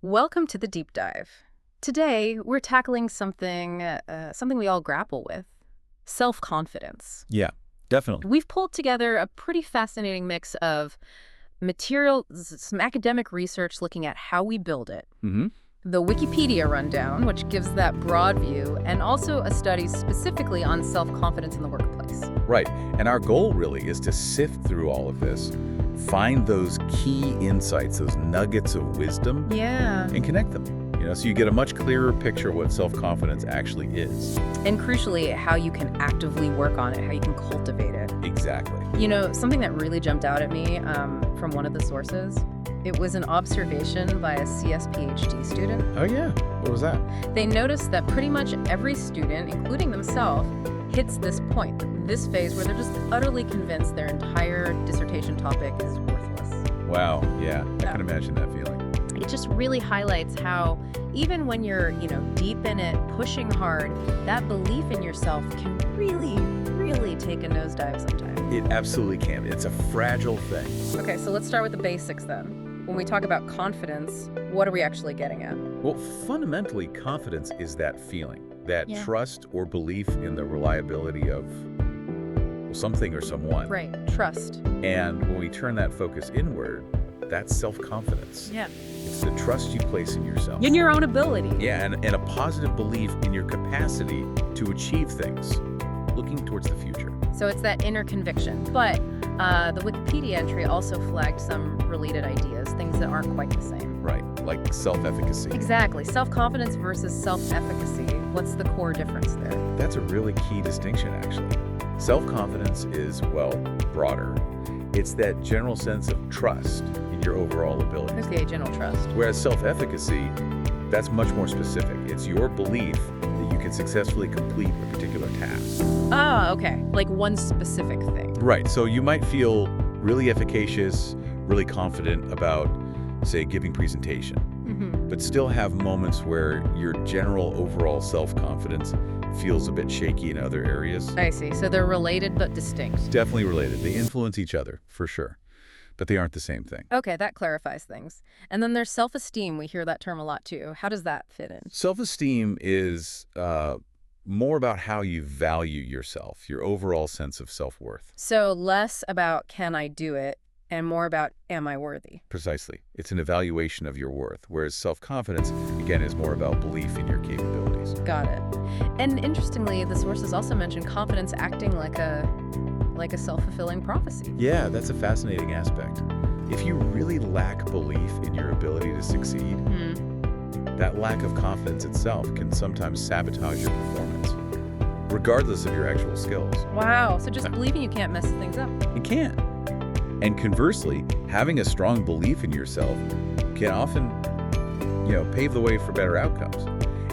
Welcome to the deep dive. Today, we're tackling something we all grapple with: self-confidence. Yeah, definitely. We've pulled together a pretty fascinating mix of material, some academic research looking at how we build it, hmm the Wikipedia rundown, which gives that broad view, and also a study specifically on self-confidence in the workplace. Right. And our goal really is to sift through all of this, find those key insights, those nuggets of wisdom, Yeah. and connect them. So you get a much clearer picture of what self-confidence actually is. And crucially, how you can actively work on it, how you can cultivate it. Exactly. Something that really jumped out at me from one of the sources, it was an observation by a CS PhD student. Oh, yeah. What was that? They noticed that pretty much every student, including themselves, hits this point, this phase where they're just utterly convinced their entire dissertation topic is worthless. Wow. Yeah. I Yeah. can imagine that feeling. It just really highlights how even when you're, deep in it, pushing hard, that belief in yourself can really, really take a nosedive sometimes. It absolutely can. It's a fragile thing. Okay, so let's start with the basics then. When we talk about confidence, what are we actually getting at? Well, fundamentally, confidence is that feeling, that Yeah. trust or belief in the reliability of something or someone. Right, trust. And when we turn that focus inward, that's self-confidence. Yeah. It's the trust you place in yourself. In your own ability. Yeah, and a positive belief in your capacity to achieve things, looking towards the future. So it's that inner conviction. But the Wikipedia entry also flagged some related ideas, things that aren't quite the same. Right, like self-efficacy. Exactly. Self-confidence versus self-efficacy. What's the core difference there? That's a really key distinction, actually. Self-confidence is, well, broader. It's that general sense of trust in your overall abilities. Okay, general trust. Whereas self-efficacy, that's much more specific. It's your belief that you can successfully complete a particular task. Oh, okay. Like one specific thing. Right, so you might feel really efficacious, really confident about, say, giving presentation, Mm-hmm. but still have moments where your general overall self-confidence feels a bit shaky in other areas. I see. So they're related but distinct. Definitely related. They influence each other, for sure, but they aren't the same thing. Okay, that clarifies things. And then there's self-esteem. We hear that term a lot too. How does that fit in? Self-esteem is more about how you value yourself, your overall sense of self-worth. So less about can I do it and more about am I worthy? Precisely. It's an evaluation of your worth, whereas self-confidence, again, is more about belief in your capabilities. Got it. And interestingly, the sources also mention confidence acting like a self-fulfilling prophecy. Yeah, that's a fascinating aspect. If you really lack belief in your ability to succeed, that lack of confidence itself can sometimes sabotage your performance, regardless of your actual skills. Wow. So just believing you can't mess things up. It can. And conversely, having a strong belief in yourself can often, pave the way for better outcomes.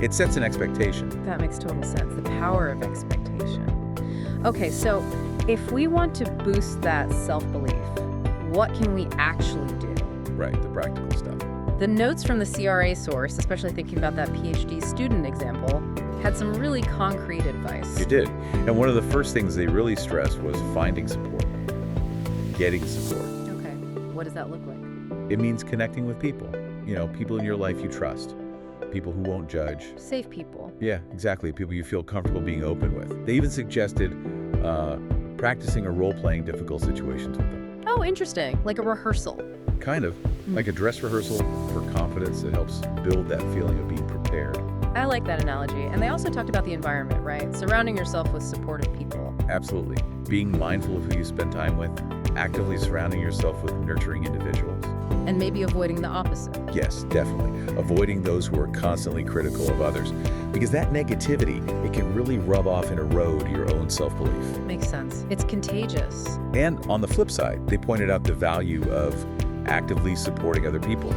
It sets an expectation. That makes total sense. The power of expectation. Okay, so if we want to boost that self-belief, what can we actually do? Right, the practical stuff. The notes from the CRA source, especially thinking about that PhD student example, had some really concrete advice. You did. And one of the first things they really stressed was finding support, getting support. Okay, what does that look like? It means connecting with people, people in your life you trust, people who won't judge. Safe people. Yeah, exactly, people you feel comfortable being open with. They even suggested practicing or role-playing difficult situations with them. Oh, interesting. Like a rehearsal. Kind of, like a dress rehearsal for confidence that helps build that feeling of being prepared. I like that analogy. And they also talked about the environment, right? Surrounding yourself with supportive people. Absolutely. Being mindful of who you spend time with, actively surrounding yourself with nurturing individuals. And maybe avoiding the opposite. Yes, definitely. Avoiding those who are constantly critical of others. Because that negativity, it can really rub off and erode your own self-belief. Makes sense. It's contagious. And on the flip side, they pointed out the value of actively supporting other people,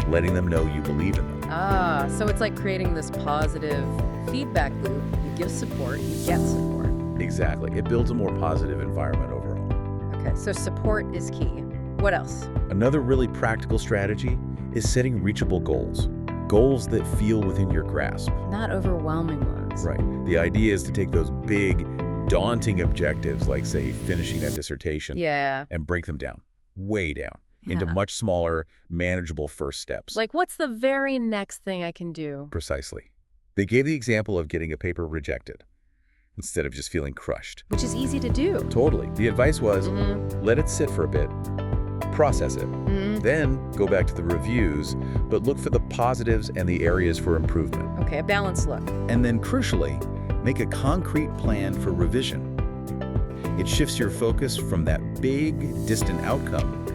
letting them know you believe in them. Ah, so it's like creating this positive feedback loop. You give support, you get support. Exactly. It builds a more positive environment overall. Okay, so support is key. What else? Another really practical strategy is setting reachable goals. Goals that feel within your grasp. Not overwhelming ones. Right. The idea is to take those big, daunting objectives, like, say, finishing that dissertation, Yeah. and break them down, way down. into Yeah. much smaller, manageable first steps. Like, what's the very next thing I can do? Precisely. They gave the example of getting a paper rejected instead of just feeling crushed. Which is easy to do. Totally. The advice was, let it sit for a bit, process it, then go back to the reviews, but look for the positives and the areas for improvement. Okay, a balanced look. And then, crucially, make a concrete plan for revision. It shifts your focus from that big, distant outcome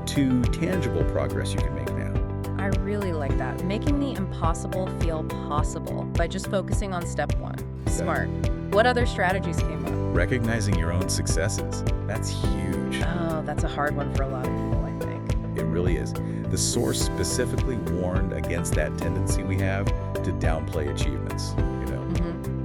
to tangible progress you can make now. I really like that. Making the impossible feel possible by just focusing on step one. Smart. What other strategies came up? Recognizing your own successes, that's huge. Oh, that's a hard one for a lot of people, I think. It really is. The source specifically warned against that tendency we have to downplay achievements,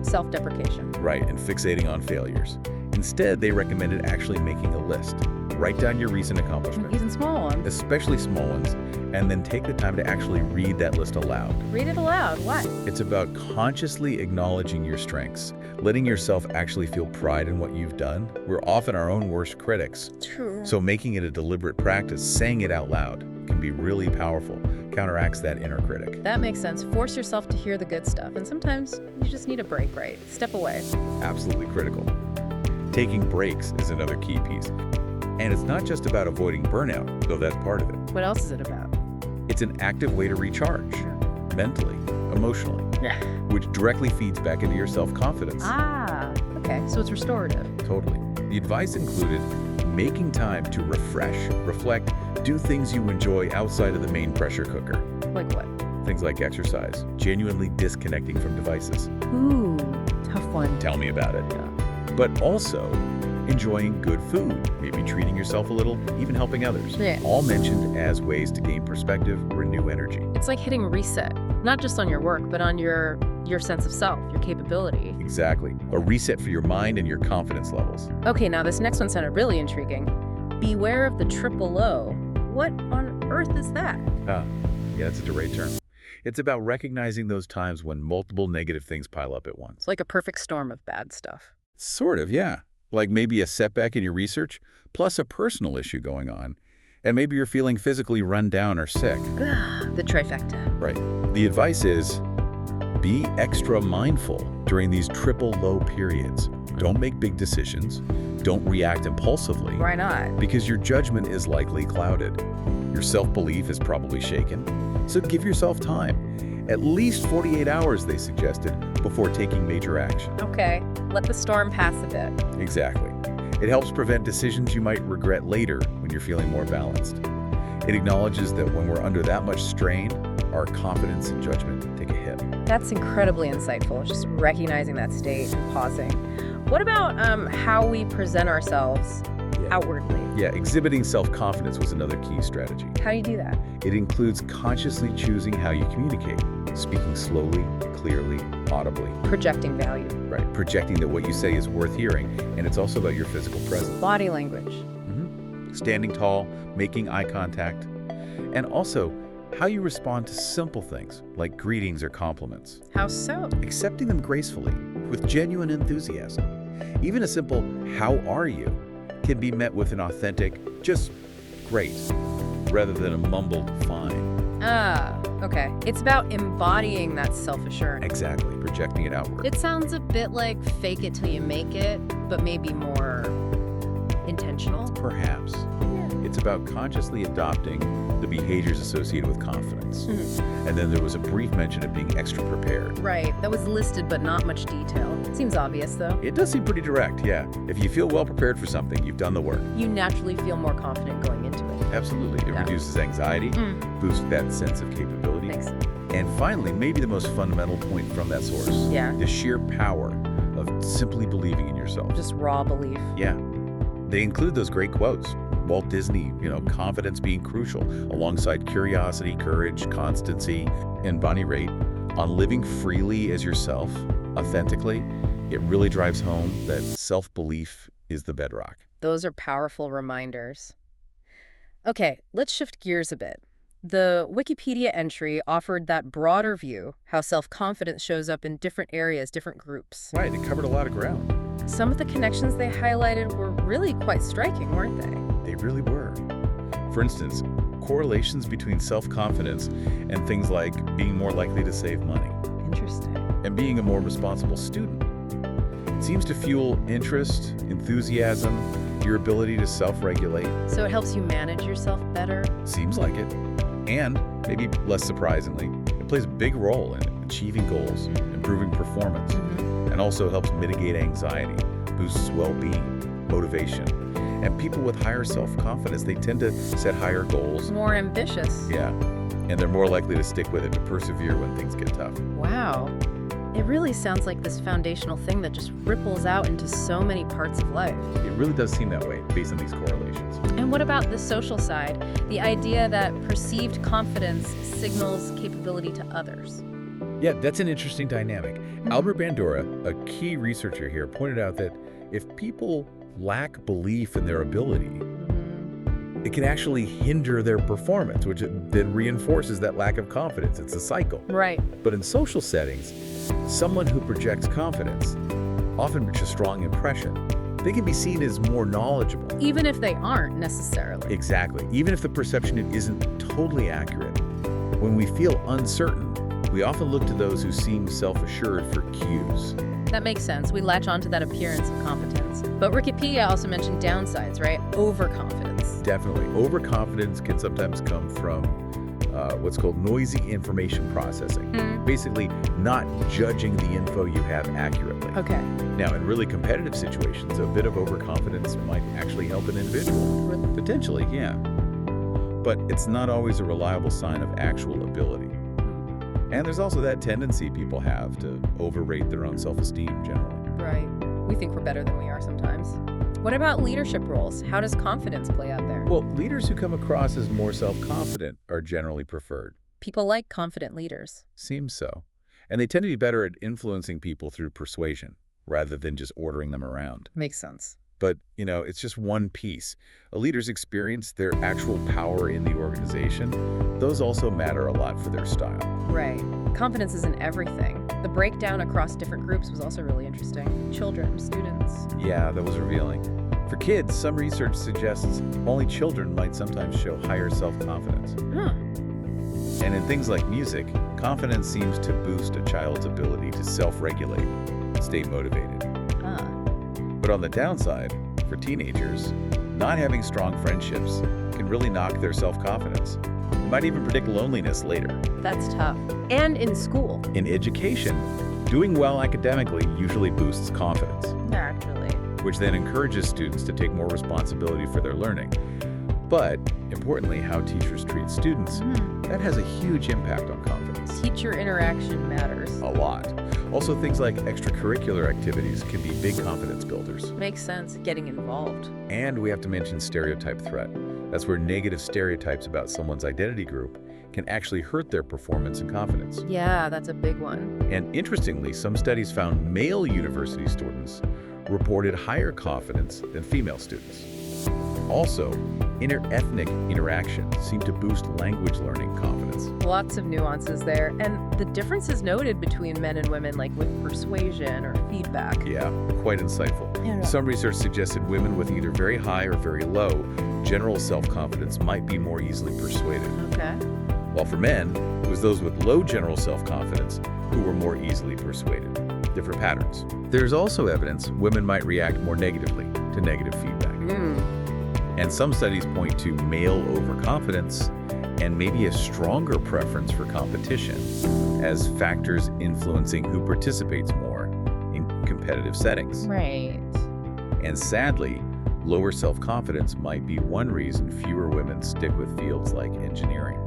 Self-deprecation. Right, and fixating on failures. Instead, they recommended actually making a list. Write down your recent accomplishments, Even small ones. especially small ones, and then take the time to actually read that list aloud. Read it aloud. What? It's about consciously acknowledging your strengths, letting yourself actually feel pride in what you've done. We're often our own worst critics, True. so making it a deliberate practice, saying it out loud, can be really powerful, counteracts that inner critic. That makes sense. Force yourself to hear the good stuff, and sometimes you just need a break, right? Step away. Absolutely critical. Taking breaks is another key piece. And it's not just about avoiding burnout, though that's part of it. What else is it about? It's an active way to recharge, mentally, emotionally, Yeah. which directly feeds back into your self-confidence. Ah, okay. So it's restorative. Totally. The advice included making time to refresh, reflect, do things you enjoy outside of the main pressure cooker. Like what? Things like exercise, genuinely disconnecting from devices. Ooh, tough one. Tell me about it. Yeah. But also enjoying good food, maybe treating yourself a little, even helping others. Yeah. All mentioned as ways to gain perspective, renew energy. It's like hitting reset, not just on your work, but on your sense of self, your capability. Exactly. A reset for your mind and your confidence levels. Okay, now this next one sounded really intriguing. Beware of the triple O. What on earth is that? Yeah, that's a great term. It's about recognizing those times when multiple negative things pile up at once. It's like a perfect storm of bad stuff. Sort of, yeah. Like maybe a setback in your research, plus a personal issue going on. And maybe you're feeling physically run down or sick. The trifecta. Right. The advice is be extra mindful during these triple low periods. Don't make big decisions. Don't react impulsively. Why not? Because your judgment is likely clouded. Your self-belief is probably shaken. So give yourself time. At least 48 hours, they suggested, before taking major action. Okay, let the storm pass a bit. Exactly. It helps prevent decisions you might regret later when you're feeling more balanced. It acknowledges that when we're under that much strain, our confidence and judgment take a hit. That's incredibly insightful, just recognizing that state and pausing. What about how we present ourselves outwardly? Yeah, exhibiting self-confidence was another key strategy. How do you do that? It includes consciously choosing how you communicate, speaking slowly, clearly, audibly. Projecting value. Right, projecting that what you say is worth hearing, and it's also about your physical presence. Body language. Standing tall, making eye contact, and also how you respond to simple things like greetings or compliments. How so? Accepting them gracefully, with genuine enthusiasm. Even a simple, how are you, can be met with an authentic, just great, rather than a mumbled fine. Ah, okay. It's about embodying that self-assurance. Exactly, projecting it outward. It sounds a bit like fake it till you make it, but maybe more intentional. Perhaps. It's about consciously adopting the behaviors associated with confidence. And then there was a brief mention of being extra prepared. Right, that was listed but not much detail. Seems obvious though. It does seem pretty direct, yeah. If you feel well prepared for something, you've done the work. You naturally feel more confident going into it. Absolutely. It Yeah. reduces anxiety, boosts that sense of capability. Makes sense. And finally, maybe the most fundamental point from that source, Yeah. the sheer power of simply believing in yourself. Just raw belief. Yeah. They include those great quotes. Walt Disney, confidence being crucial, alongside curiosity, courage, constancy, and Bonnie Raitt on living freely as yourself, authentically. It really drives home that self-belief is the bedrock. Those are powerful reminders. Okay, let's shift gears a bit. The Wikipedia entry offered that broader view, how self-confidence shows up in different areas, different groups. Right, it covered a lot of ground. Some of the connections they highlighted were really quite striking, weren't they? They really were. For instance, correlations between self-confidence and things like being more likely to save money Interesting. and being a more responsible student. It seems to fuel interest, enthusiasm, your ability to self-regulate. So it helps you manage yourself better? Seems like it. And, maybe less surprisingly, it plays a big role in achieving goals, improving performance, and also helps mitigate anxiety, boosts well-being, motivation. And people with higher self-confidence, they tend to set higher goals. More ambitious. Yeah. And they're more likely to stick with it, to persevere when things get tough. Wow. It really sounds like this foundational thing that just ripples out into so many parts of life. It really does seem that way based on these correlations. And what about the social side? The idea that perceived confidence signals capability to others. Yeah, that's an interesting dynamic. Albert Bandura, a key researcher here, pointed out that if people lack belief in their ability, it can actually hinder their performance, which then reinforces that lack of confidence. It's a cycle. Right. But in social settings, someone who projects confidence, often with a strong impression, they can be seen as more knowledgeable. Even if they aren't necessarily. Exactly. Even if the perception isn't totally accurate. When we feel uncertain, we often look to those who seem self-assured for cues. That makes sense. We latch onto that appearance of competence. But Wikipedia also mentioned downsides, right? Overconfidence. Definitely. Overconfidence can sometimes come from what's called noisy information processing. Basically, not judging the info you have accurately. Okay. Now, in really competitive situations, a bit of overconfidence might actually help an individual. Potentially, yeah. But it's not always a reliable sign of actual ability. And there's also that tendency people have to overrate their own self-esteem generally. Right. We think we're better than we are sometimes. What about leadership roles? How does confidence play out there? Well, leaders who come across as more self-confident are generally preferred. People like confident leaders. Seems so. And they tend to be better at influencing people through persuasion, rather than just ordering them around. Makes sense. But, it's just one piece. A leader's experience, their actual power in the organization, those also matter a lot for their style. Right. Confidence isn't everything. The breakdown across different groups was also really interesting. Children, students. Yeah, that was revealing. For kids, some research suggests only children might sometimes show higher self-confidence. Huh. And in things like music, confidence seems to boost a child's ability to self-regulate, stay motivated. Ah. But on the downside, for teenagers, not having strong friendships can really knock their self-confidence. It might even predict loneliness later. That's tough. And in school. In education, doing well academically usually boosts confidence, Naturally. which then encourages students to take more responsibility for their learning. But, importantly, how teachers treat students, that has a huge impact on confidence. Teacher interaction matters. A lot. Also, things like extracurricular activities can be big confidence builders. Makes sense. Getting involved. And we have to mention stereotype threat. That's where negative stereotypes about someone's identity group can actually hurt their performance and confidence. Yeah, that's a big one. And interestingly, some studies found male university students reported higher confidence than female students. Also, inter-ethnic interactions seem to boost language learning confidence. Lots of nuances there. And the differences noted between men and women, like with persuasion or feedback. Yeah, quite insightful. Yeah. Some research suggested women with either very high or very low general self-confidence might be more easily persuaded. Okay. While for men, it was those with low general self-confidence who were more easily persuaded. Different patterns. There's also evidence women might react more negatively to negative feedback. And some studies point to male overconfidence and maybe a stronger preference for competition as factors influencing who participates more in competitive settings. Right. And sadly, lower self-confidence might be one reason fewer women stick with fields like engineering.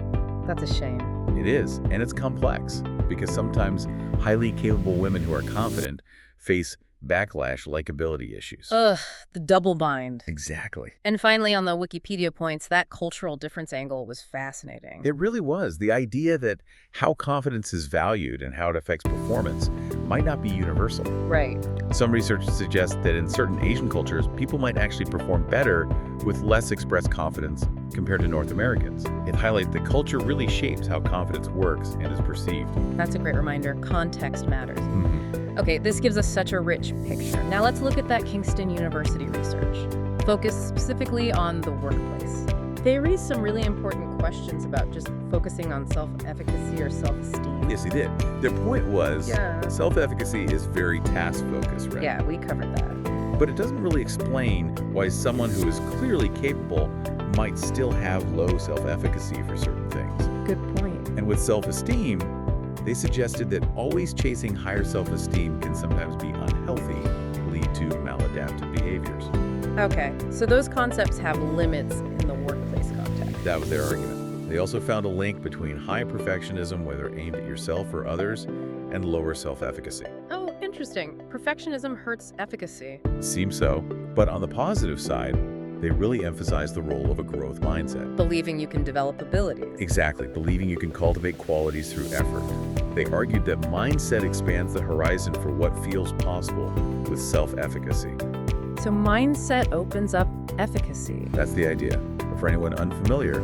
That's a shame. It is, and it's complex, because sometimes highly capable women who are confident face backlash likability issues. Ugh, the double bind. Exactly. And finally, on the Wikipedia points, that cultural difference angle was fascinating. It really was. The idea that how confidence is valued and how it affects performance might not be universal. Right. Some research suggests that in certain Asian cultures, people might actually perform better with less expressed confidence compared to North Americans. It highlights that culture really shapes how confidence works and is perceived. That's a great reminder. Context matters. Okay, this gives us such a rich picture. Now let's look at that Kingston University research. Focused specifically on the workplace. They raised some really important questions about just focusing on self-efficacy or self-esteem? Yes, he did. Their point was Yeah. self-efficacy is very task-focused, right? Yeah, we covered that. But it doesn't really explain why someone who is clearly capable might still have low self-efficacy for certain things. Good point. And with self-esteem, they suggested that always chasing higher self-esteem can sometimes be unhealthy, lead to maladaptive behaviors. Okay, so those concepts have limits in the workplace context. That was their argument. They also found a link between high perfectionism, whether aimed at yourself or others, and lower self-efficacy. Oh, interesting. Perfectionism hurts efficacy. Seems so, but on the positive side, they really emphasize the role of a growth mindset. Believing you can develop abilities. Exactly, believing you can cultivate qualities through effort. They argued that mindset expands the horizon for what feels possible with self-efficacy. So mindset opens up efficacy. That's the idea. But for anyone unfamiliar,